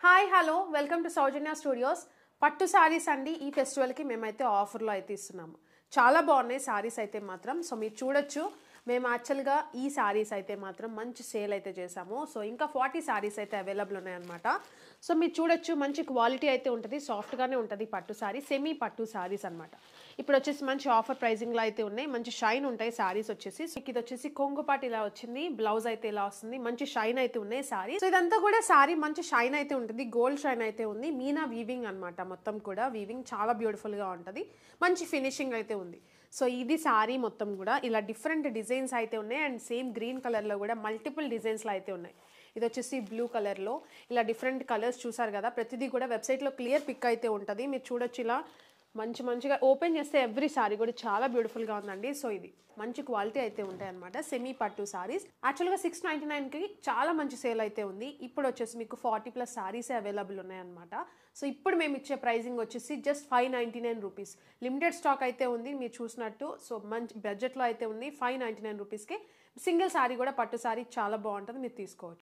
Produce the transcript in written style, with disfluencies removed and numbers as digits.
Hi hello welcome to Soujanya studios. పట్టు సారీస్ అండి. ఈ ఫెస్టివల్కి మేమైతే ఆఫర్లో అయితే ఇస్తున్నాము. చాలా బాగున్నాయి సారీస్ అయితే మాత్రం. సో మీరు చూడొచ్చు, మేము యాక్చువల్గా ఈ సారీస్ అయితే మాత్రం మంచి సేల్ అయితే చేసాము. సో ఇంకా 40 సారీస్ అయితే అవైలబుల్ ఉన్నాయన్నమాట. సో మీరు చూడొచ్చు, మంచి క్వాలిటీ అయితే ఉంటుంది, సాఫ్ట్గానే ఉంటుంది. పట్టు సారీ, సెమీ పట్టు సారీస్ అనమాట. ఇప్పుడు వచ్చేసి మంచి ఆఫర్ ప్రైజింగ్లో అయితే ఉన్నాయి. మంచి షైన్ ఉంటాయి సారీస్ వచ్చేసి. సో ఇది వచ్చేసి కొంగుపాటు ఇలా వచ్చింది, బ్లౌజ్ అయితే ఇలా వస్తుంది, మంచి షైన్ అయితే ఉన్నాయి సారీ. సో ఇదంతా కూడా సారీ మంచి షైన్ అయితే ఉంటుంది, గోల్డ్ షైన్ అయితే ఉంది, మీనా వీవింగ్ అనమాట. మొత్తం కూడా వీవింగ్ చాలా బ్యూటిఫుల్ గా ఉంటుంది, మంచి ఫినిషింగ్ అయితే ఉంది. సో ఇది సారీ మొత్తం కూడా ఇలా డిఫరెంట్ డిజైన్స్ అయితే ఉన్నాయి. అండ్ సేమ్ గ్రీన్ కలర్లో కూడా మల్టిపుల్ డిజైన్స్లో అయితే ఉన్నాయి. ఇది వచ్చేసి బ్లూ కలర్లో ఇలా డిఫరెంట్ కలర్స్ చూసారు కదా. ప్రతిదీ కూడా వెబ్సైట్లో క్లియర్ పిక్ అయితే ఉంటుంది, మీరు చూడొచ్చు. ఇలా మంచిగా ఓపెన్ చేస్తే ఎవ్రీ సారీ కూడా చాలా బ్యూటిఫుల్గా ఉందండి. సో ఇది మంచి క్వాలిటీ అయితే ఉంటాయి అనమాట. సెమీ పట్టు సారీస్ యాక్చువల్గా 699కి చాలా మంచి సేల్ అయితే ఉంది. ఇప్పుడు వచ్చేసి మీకు 40+ సారీసే అవైలబుల్ ఉన్నాయన్నమాట. సో ఇప్పుడు మేము ఇచ్చే ప్రైజింగ్ వచ్చేసి జస్ట్ 599 రూపీస్. లిమిటెడ్ స్టాక్ అయితే ఉంది మీరు చూసినట్టు. సో మంచి బడ్జెట్లో అయితే ఉంది. 599 రూపీస్కి సింగిల్ సారీ కూడా పట్టు సారీ చాలా బాగుంటుంది, మీరు తీసుకోవచ్చు.